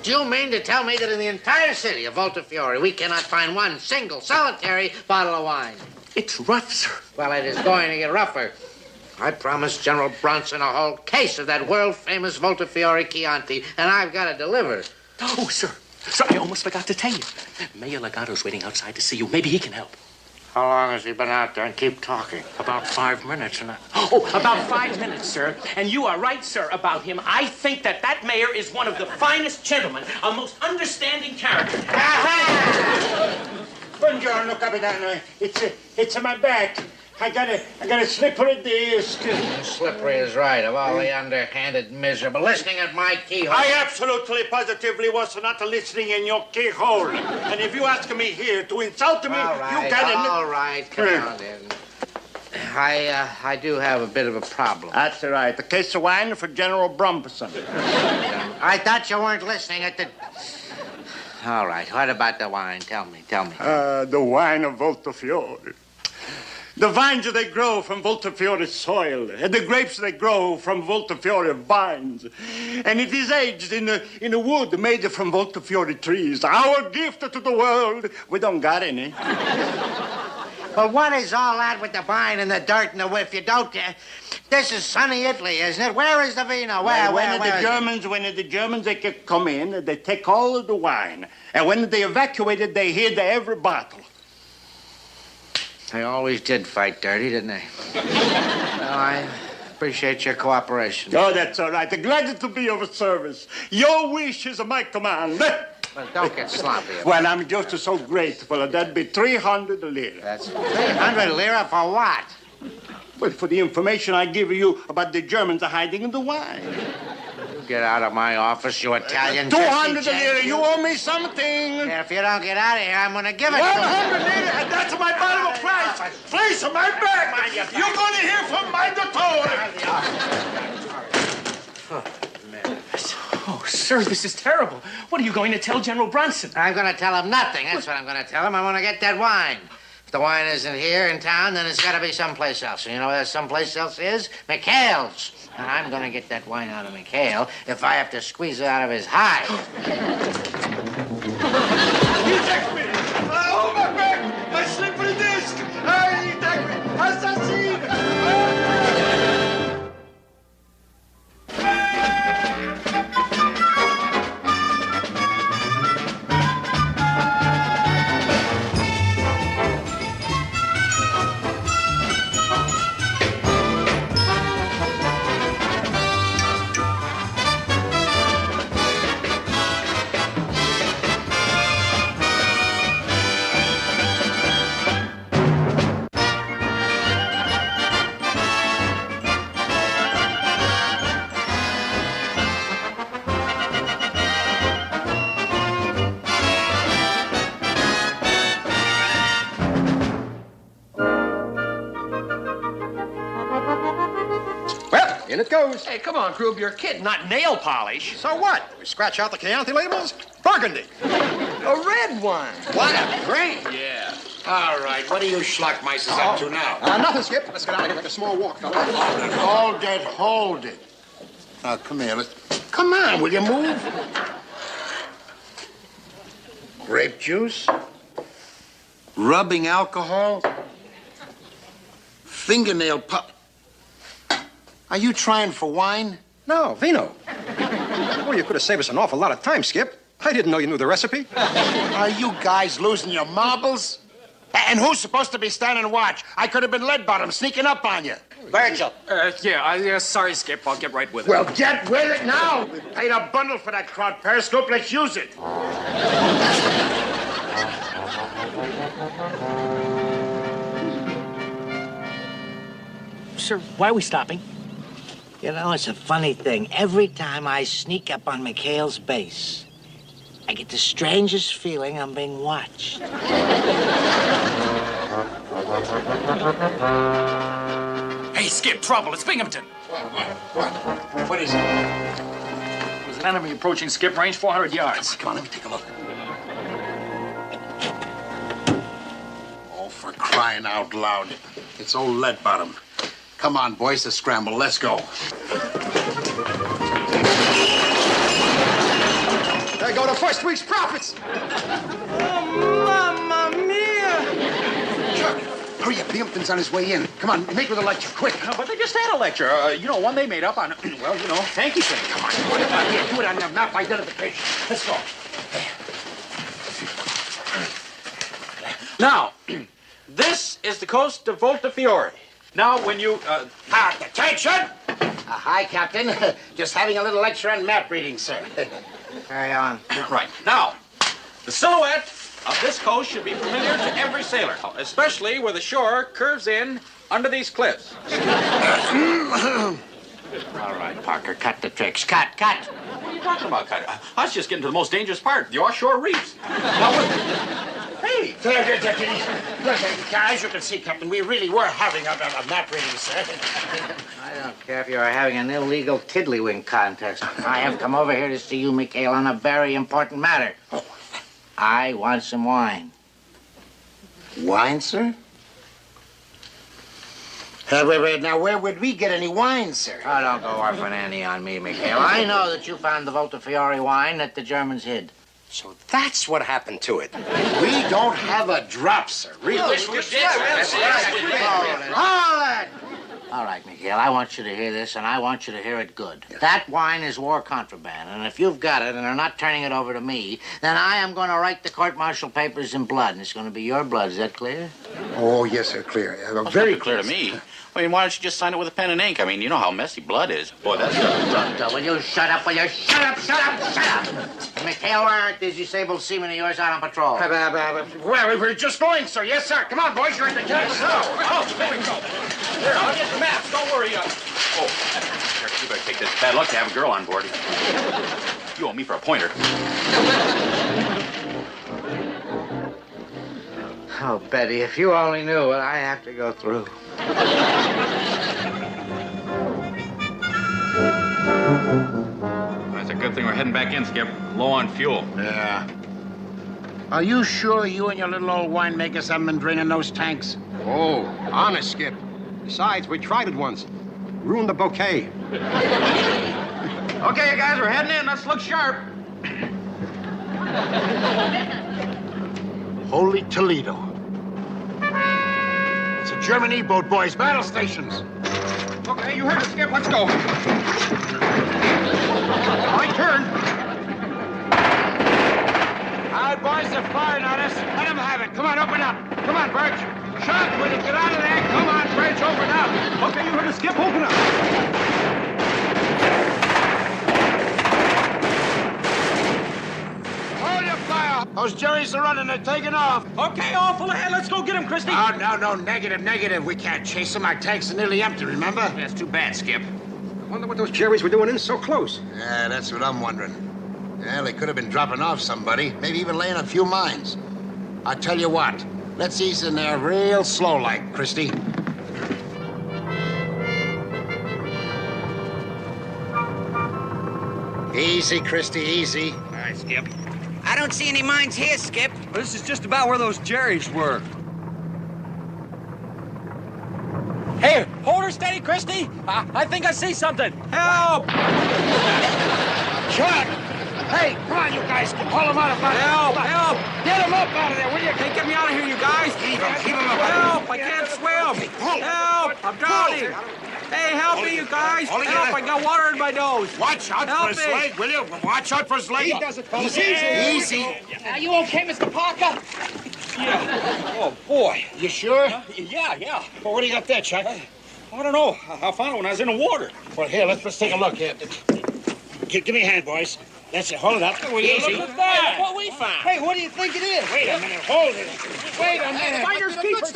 Do you mean to tell me that in the entire city of Voltafiore, we cannot find one single, solitary bottle of wine? It's rough, sir. Well, it is going to get rougher. I promised General Bronson a whole case of that world-famous Voltafiore Chianti, and I've got to deliver. Oh, sir. Sir, I almost forgot to tell you. Mayor Legato's waiting outside to see you. Maybe he can help. How long has he been out there? And keep talking. About 5 minutes. About 5 minutes, sir. And you are right, sir, about him. I think that mayor is one of the finest gentlemen, a most understanding character. Buongiorno, Capitano. It's on my back. I got a slippery disc. Slippery is right, of all the underhanded, miserable. Listening at my keyhole. I absolutely, positively was not listening in your keyhole. And if you ask me here to insult me, all right, you got all right, come on in. I do have a bit of a problem. That's right. A case of wine for General Brumperson. I thought you weren't listening at the... All right, what about the wine? Tell me. The wine of Voltafiore. The vines they grow from Voltafiore soil, and the grapes they grow from Voltafiore vines. And it is aged in a wood made from Voltafiore trees. Our gift to the world. We don't got any. Well, what is all that with the vine and the dirt and the whiff? You don't... this is sunny Italy, isn't it? Where is the vino? When the Germans they come in, they take all of the wine. And when they evacuate it, they hid every bottle. They always did fight dirty, didn't they? Well, I appreciate your cooperation. Oh, that's all right. Glad to be of service. Your wish is my command. Well, don't get sloppy. Well, I'm just so grateful. That'd be 300 lira. That's 300 lira for what? Well, for the information I give you about the Germans hiding in the wine. Get out of my office, you Italian. 200 lira. You owe me something. Yeah, if you don't get out of here, I'm going to give it to you. 100 lira, and that's my bottom price. Place on my back. You're going to hear from my dottore. Oh, sir, this is terrible. What are you going to tell General Bronson? I'm going to tell him nothing. That's what I'm going to tell him. I want to get that wine. If the wine isn't here in town, then it's got to be someplace else. And you know where someplace else is? McHales. And I'm going to get that wine out of McHale if I have to squeeze it out of his hide. He attacked me! Oh, my back! My slippery disc! He attacked me! Assassin! In it goes. Hey, come on, Groob, you're a kid, not nail polish. So what? We scratch out the Chianti labels? Burgundy. A red one. What a green. Yeah. All right, what are you schlockmeisters up to now? Nothing, Skip. Let's get out of here. Take a small walk, fella. Hold it. Now, come here. Come on, will you move? Grape juice? Rubbing alcohol? Fingernail pop. Are you trying for wine? No, vino. Well, you could have saved us an awful lot of time, Skip. I didn't know you knew the recipe. Are you guys losing your marbles? And who's supposed to be standing watch? I could have been lead bottom sneaking up on you. Virgil. Sorry, Skip. I'll get right with it. Well, get with it now. We paid a bundle for that crowd periscope. Let's use it. Sir, why are we stopping? You know, it's a funny thing. Every time I sneak up on McHale's base, I get the strangest feeling I'm being watched. Hey, Skip, trouble. It's Binghamton. What is it? There's an enemy approaching Skip, range 400 yards. Come on, let me take a look. Oh, for crying out loud. It's old lead bottom. Come on, boys, to scramble. Let's go. There last week's profits. Oh, Mamma Mia! Chuck, hurry up. The Impton's on his way in. Come on, make her the lecture, quick. No, but they just had a lecture. One they made up on, well, thank you, thing. Come on. Here, do it on the map identification. Let's go. Now, this is the coast of Voltafiore. Now, when you, Attention! Hi, Captain. Just having a little lecture on map reading, sir. Carry on. Right. Now, the silhouette of this coast should be familiar to every sailor, especially where the shore curves in under these cliffs. All right, Parker, cut the tricks. Cut. What are you talking about, Cut? I was just getting to the most dangerous part, the offshore reefs. Hey! As you can see, Captain, we really were having a map reading, sir. I don't care if you're having an illegal tiddlywink contest. I have come over here to see you, McHale, on a very important matter. I want some wine. Wine, sir? Now, where would we get any wine, sir? Oh, don't go orphan Annie on me, McHale. I know that you found the Voltafiore wine that the Germans hid. So that's what happened to it. We don't have a drop, sir. Really? Hold it! All right, McHale, I want you to hear this, and I want you to hear it good. That wine is war contraband, and if you've got it and are not turning it over to me, then I am going to write the court-martial papers in blood, and it's going to be your blood. Is that clear? Oh, yes, sir, clear. Very clear to me. I mean, why don't you just sign it with a pen and ink? I mean, you know how messy blood is. Boy, that's Will you shut up? Will you shut up? McHale, where aren't these disabled seamen of yours out on patrol? Well, we're just going, sir. Yes, sir. Come on, boys. You're in the cabin. Oh, there we go. Here, I'll get the maps. Don't worry. Oh, you better take this. Bad luck to have a girl on board. You owe me for a pointer. Oh, Betty, if you only knew what I have to go through. That's a good thing we're heading back in, Skip. Low on fuel. Yeah. Are you sure you and your little old winemakers haven't been draining those tanks? Oh, honest, Skip. Besides, we tried it once. Ruined the bouquet. Okay, you guys, we're heading in. Let's look sharp. Holy Toledo. It's a German E-boat, boys. Battle stations. Okay, you heard it, Skip. Let's go. My turn. All right, boys, they're firing on us. Let them have it. Come on, open up. Come on, Birch. Chuck, will you get out of there? Come on, Birch, open up. Okay, you heard it, Skip. Open up. Hold your fire. Those jerrys are running. They're taking off. Okay, off full ahead. Let's go get him, Christy. Oh, no. Negative. We can't chase them. Our tanks are nearly empty, remember? That's too bad, Skip. I wonder what those Jerrys were doing in so close. Yeah, that's what I'm wondering. Well, they could have been dropping off somebody, maybe even laying a few mines. I'll tell you what, let's ease in there real slow-like, Christy. Easy, Christy, easy. All right, Skip. I don't see any mines here, Skip. Well, this is just about where those Jerrys were. Hey, hold her steady, Christy. I think I see something. Help! Chuck! Hey, come on, you guys. Pull them out of there. Help! Get them up out of there, will you? Hey, get me out of here, you guys. Keep them up. Help! I can't swim. Help! I'm drowning. Hey, help me, you guys. Help! I got water in my nose. Watch out for his leg, will you? Watch out for his leg. He does it, fellas. Easy. Are you okay, Mr. Parker? Yeah. Oh, boy. You sure? Yeah. Well, what do you got there, Chuck? I don't know. I found it when I was in the water. Well, here, let's take a look here. Give me a hand, boys. That's it. Hold it up. Easy. Look at that. What we found. Hey, what do you think it is? Wait a minute. Hold it. Wait a minute. Finders keepers.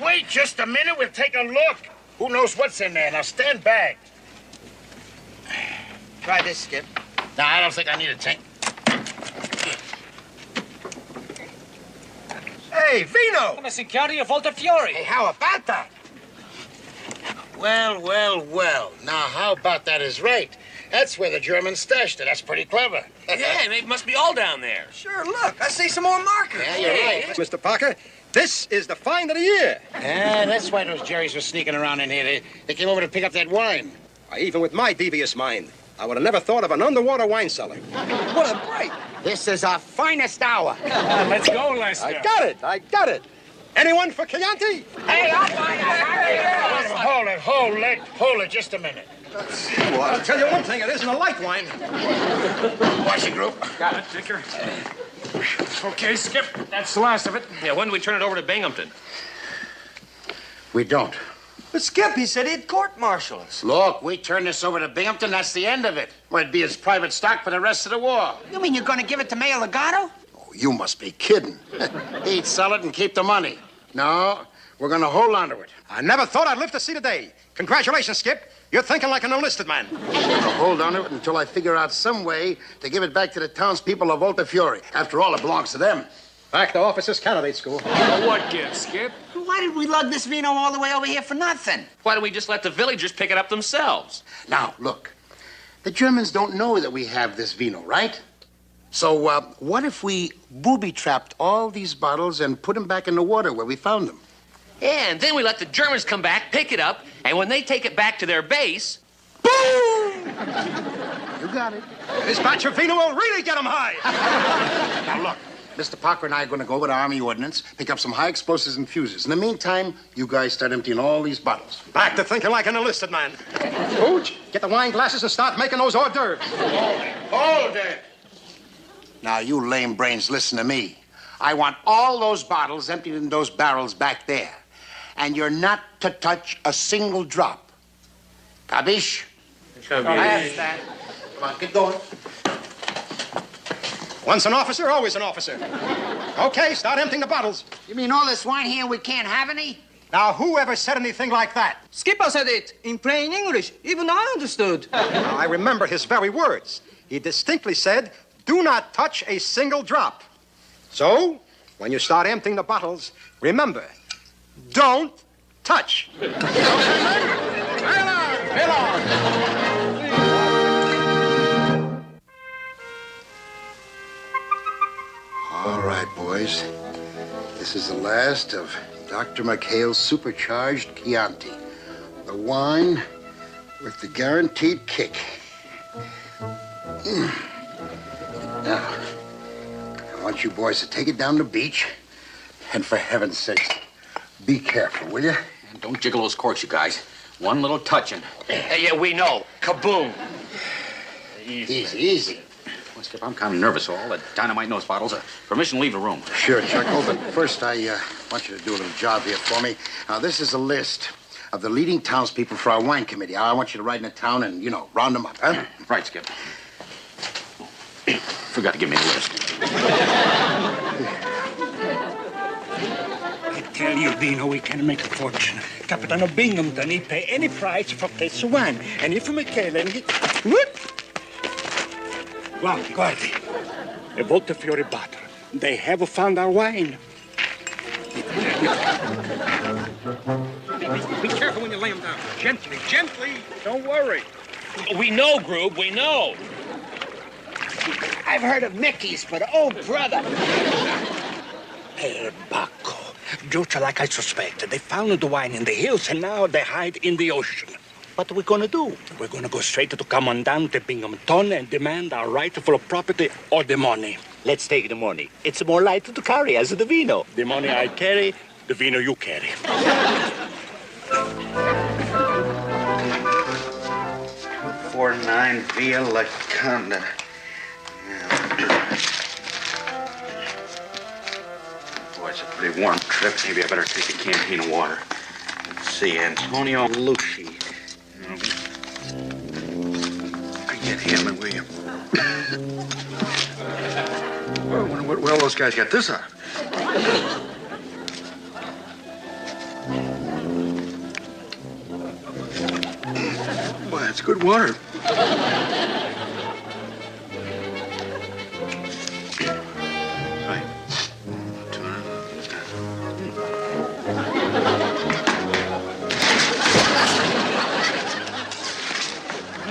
Wait just a minute. We'll take a look. Who knows what's in there? Now, stand back. Try this, Skip. No, I don't think I need a tank. Hey, Vino! Missing County of Voltafiore. Hey, how about that? Well. Now, how about that is right? That's where the Germans stashed it. That's pretty clever. Yeah, it must be all down there. Sure, look. I see some more markers. Yeah, you're right. Mr. Parker, this is the find of the year. Yeah, that's why those Jerrys were sneaking around in here. They came over to pick up that wine. Even with my devious mind, I would have never thought of an underwater wine cellar. What a break. This is our finest hour. Let's go, Lester. I got it. Anyone for Chianti? Hey, I'll buy that. Hold it just a minute. Well, I'll tell you one thing, it isn't a light wine. Watch it, group. Got it, Dicker. Okay, Skip, that's the last of it. Yeah, when do we turn it over to Binghamton? We don't. But Skip, he said he'd court-martial us. Look, we turn this over to Binghamton, that's the end of it. Well, it'd be his private stock for the rest of the war. You mean you're going to give it to Mayor Legato? Oh, you must be kidding. He'd sell it and keep the money. No, we're going to hold on to it. I never thought I'd live to see the day. Congratulations, Skip. You're thinking like an enlisted man. We're going to hold on to it until I figure out some way to give it back to the townspeople of Volta Fiore. After all, it belongs to them. Back to Officers Candidate School. What gift, Skip? Why did we lug this vino all the way over here for nothing? Why don't we just let the villagers pick it up themselves? Now, look, the Germans don't know that we have this vino, right? So, what if we booby-trapped all these bottles and put them back in the water where we found them? Yeah, and then we let the Germans come back, pick it up, and when they take it back to their base, Boom! You got it. This batch of vino will really get them high. Now, look, Mr. Parker and I are going to go with Army Ordnance, pick up some high explosives and fuses. In the meantime, you guys start emptying all these bottles. Back to thinking like an enlisted man. Pooch, get the wine glasses and start making those hors d'oeuvres. Hold it! Now, you lame brains, listen to me. I want all those bottles emptied in those barrels back there. And you're not to touch a single drop. Capiche? I understand. Come on, get going. Once an officer, always an officer. Okay, start emptying the bottles. You mean all this wine here and we can't have any? Now, who ever said anything like that? Skipper said it in plain English. Even I understood. Now, I remember his very words. He distinctly said, do not touch a single drop. So, when you start emptying the bottles, remember, don't touch. All right, boys. This is the last of Dr. McHale's supercharged Chianti. The wine with the guaranteed kick. Now, I want you boys to take it down the beach. And for heaven's sake, be careful, will you? And don't jiggle those corks, you guys. One little touching. Yeah, we know. Kaboom. Easy. Well, Skip, I'm kind of nervous, so all the dynamite in those bottles. Permission to leave the room. Sure, Chuckle, but first I want you to do a little job here for me. Now, this is a list of the leading townspeople for our wine committee. I want you to ride in the town and, round them up, huh? Right, Skip. Forgot to give me the list. I tell you, Dino, we can make a fortune. Captain of Binghamton, he pay any price for taste of wine. And if McHale and he... Whoop! Well, guardi. A Volta Fiore bottle. They have found our wine. Be careful when you lay them down. Gently. Don't worry. We know, Groob, we know. I've heard of Mickey's, but oh, brother. El Bacco. Just like I suspected. They found the wine in the hills, and now they hide in the ocean. What are we going to do? We're going to go straight to Commandante Binghamton and demand our rightful property or the money. Let's take the money. It's more light to carry as the vino. The money I carry, the vino you carry. 49 Via La Conda. Boy, it's a pretty warm trip. Maybe I better take a canteen of water. Let's see, Antonio Lucci. Forget him, will you? Where all those guys got this on? Boy, that's good water. Right.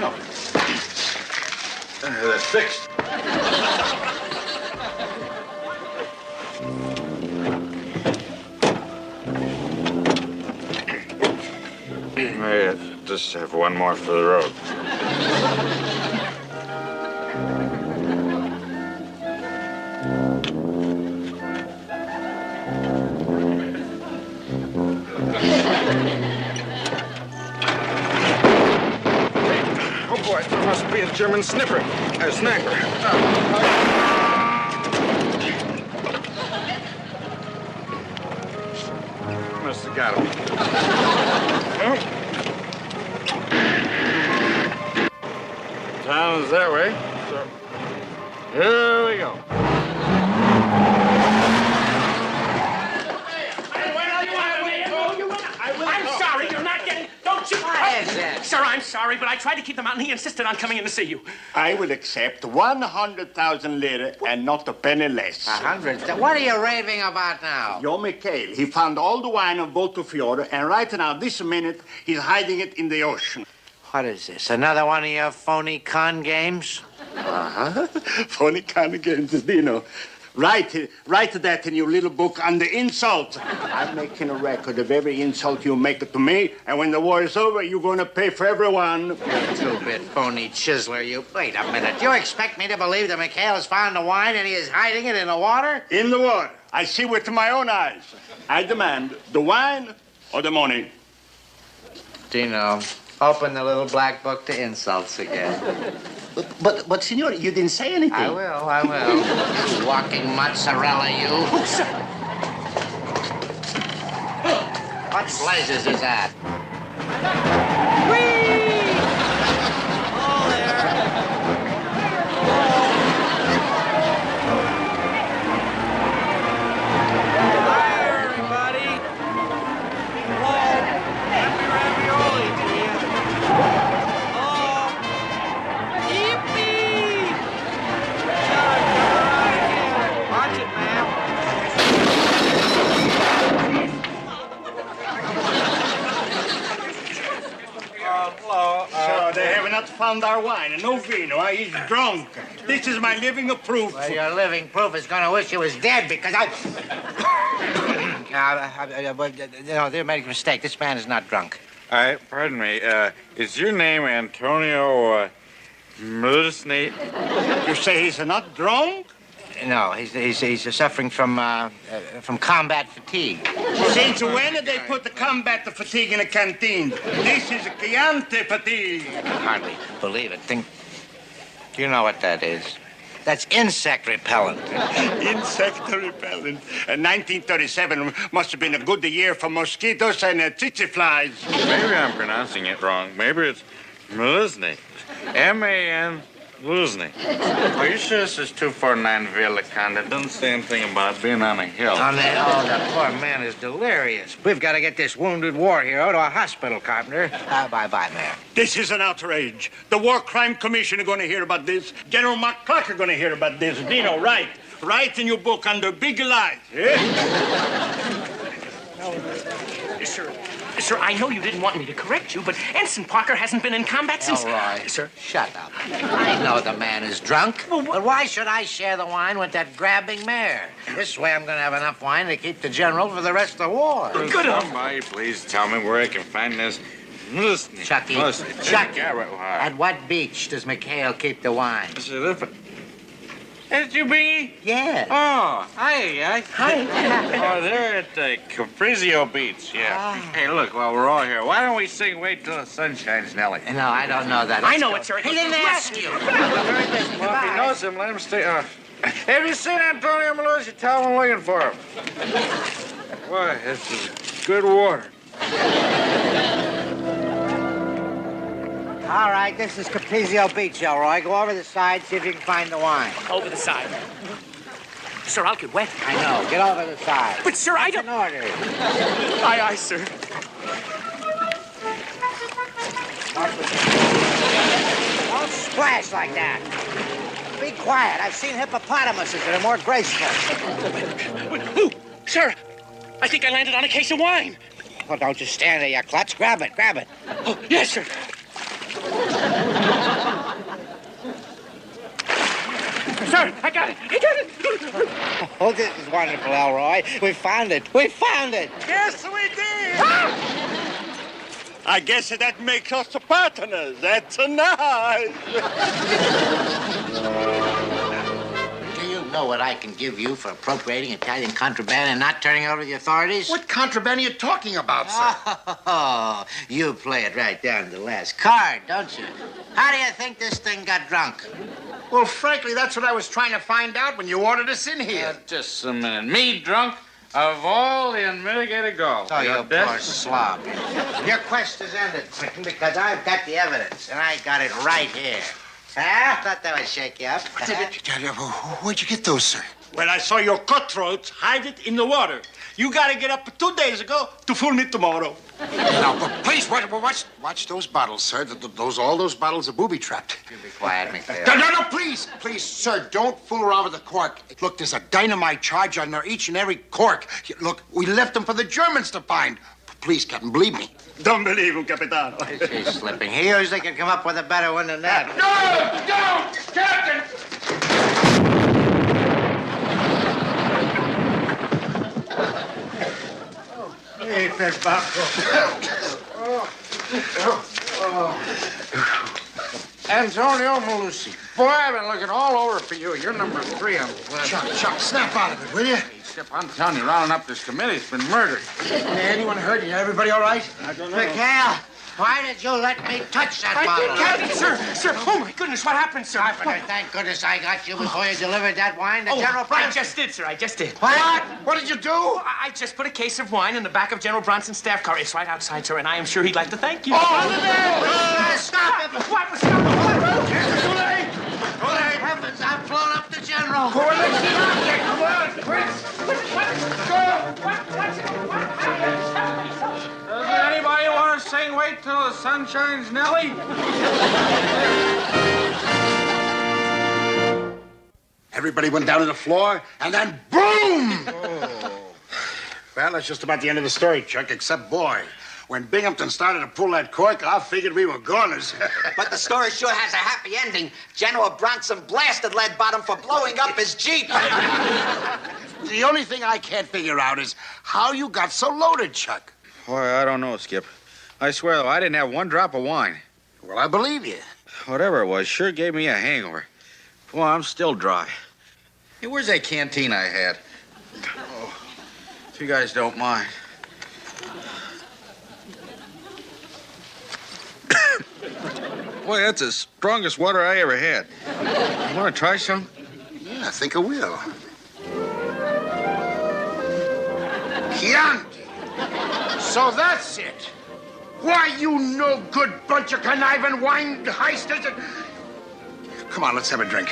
No. That's fixed. May I just have one more for the road? Oh, boy, there must be a German sniffer. A sniper. Must have got him. Well, town is that way, so here we go. I'm sorry, you're not getting... Don't you... Sir, I'm sorry, but I tried to keep them out, and he insisted on coming in to see you. I will accept 100,000 lira and not a penny less. 100? What are you raving about now? Your McHale, he found all the wine of Voltofiore, and right now, this minute, he's hiding it in the ocean. What is this, another one of your phony con games? Uh-huh. Phony kind of games, Dino. Write that in your little book on the insults. I'm making a record of every insult you make to me, and when the war is over, you're going to pay for everyone. You two-bit phony chiseler, you. Wait a minute. You expect me to believe that McHale's found the wine and he is hiding it in the water? In the water. I see with my own eyes. I demand the wine or the money. Dino, open the little black book to insults again. But, Signore, you didn't say anything. I will. You walking mozzarella, you. Oh, sir. What blazes is that? Hi, everybody. Hello. Happy ravioli to you. Oh. Yippee! Watch it, ma'am. Hello. So they have not found our wine, and no vino. He's drunk. This is my living proof. Well, your living proof is going to wish he was dead because I... they're making a mistake. This man is not drunk. Pardon me. Is your name Antonio Milsney? You say he's not drunk? No, he's suffering from combat fatigue. Since when did they put the combat fatigue in a canteen? This is Chianti fatigue. I hardly believe it. Do you know what that is? That's insect repellent. Insect repellent. 1937 must have been a good year for mosquitoes and tsetse flies. Maybe I'm pronouncing it wrong. Maybe it's Milsney. M-A-N... Luzny. Are you sure this is 249 Villa Conda? It doesn't say anything about being on a hill. The poor man is delirious. We've got to get this wounded war hero to a hospital, Carpenter. Bye-bye, Mayor. This is an outrage. The War Crime Commission are going to hear about this. General McCluck are going to hear about this. Dino, write. Write in your book under big lies. Sir, I know you didn't want me to correct you, but Ensign Parker hasn't been in combat since... Elroy, Sir. Shut up. I know the man is drunk. But why should I share the wine with that grabbing mayor? This way I'm going to have enough wine to keep the general for the rest of the war. Could somebody please tell me where I can find this Milsney? Chucky, at what beach does McHale keep the wine? Is you Bingy? Yeah. Oh, hi. Hi. Oh, they're at Caprizio Beach, yeah. Hey, look, while we're all here, why don't we sing Wait Till the Sun Shines, Nellie? No, I don't know that. I know it, sir. He didn't ask you. We're very busy. Well, if he knows him, let him stay. Have you seen Antonio Maluzzi? Tell him I'm waiting for him. Boy, this is good water. All right, this is Caprizio Beach, Elroy. Go over the side, see if you can find the wine. Over the side. Sir, I'll get wet. I know. Get over the side. But, sir, I don't... An order. Aye, sir. Don't splash like that. Be quiet. I've seen hippopotamuses that are more graceful. Ooh, sir, I think I landed on a case of wine. Well, don't just stand there, you klutz. Grab it. Oh, yes, sir. Sir, I got it. Oh, this is wonderful, Elroy. We found it. Yes, we did. I guess that makes us partners. That's nice. Do you know what I can give you for appropriating Italian contraband and not turning it over to the authorities? What contraband are you talking about, sir? Oh, you play it right down to the last card, don't you? How do you think this thing got drunk? Well, frankly, that's what I was trying to find out when you ordered us in here. Just a minute. Me drunk? Of all the unmitigated golf. Oh, you poor slob. Your quest is ended, Quentin, because I've got the evidence, and I got it right here. Huh? Thought that would shake you up. Where'd you get those, sir? Well, I saw your cutthroats hide it in the water. You gotta get up 2 days ago to fool me tomorrow. Now, please, watch those bottles, sir. All those bottles are booby-trapped. You be quiet, McHale. No, please, sir, don't fool around with the cork. Look, there's a dynamite charge on each and every cork. Look, we left them for the Germans to find. Please, Captain, believe me. Don't believe him, Capitano. He's slipping. He usually can come up with a better one than that. No, Captain! Hey, Perbacco. Antonio Malusi. Boy, I've been looking all over for you. You're number 3 on the list. Chuck, snap out of it, will you? Hey, Skip, I'm telling you, rounding up this committee's been murdered. Anyone hurt? Everybody all right? I don't know. McHale, why did you let me touch that bottle? Captain, sir, oh my goodness, what happened, sir? Thank goodness I got you before you delivered that wine to General I Bronson. just did, sir, I just did. What? What did you do? I just put a case of wine in the back of General Bronson's staff car. It's right outside, sir, and I am sure he'd like to thank you. Stop it! What? Stop it! Too late! Heavens, I've blown up the General. Come on, quick! Doesn't anybody want to sing Wait Till the Sun Shines, Nellie? Everybody went down to the floor, and then boom! Well, that's just about the end of the story, Chuck, except, boy, when Binghamton started to pull that cork, I figured we were goners. But the story sure has a happy ending. General Bronson blasted Leadbottom for blowing up his Jeep. The only thing I can't figure out is how you got so loaded, Chuck. Boy, I don't know, Skip. I swear, though, I didn't have one drop of wine. Well, I believe you. Whatever it was, sure gave me a hangover. Boy, I'm still dry. Hey, where's that canteen I had? Oh, if you guys don't mind. Boy, that's the strongest water I ever had. You want to try some? Yeah, I think I will. Chianti. So that's it. Why, you no good bunch of conniving wine heisters. Come on, let's have a drink.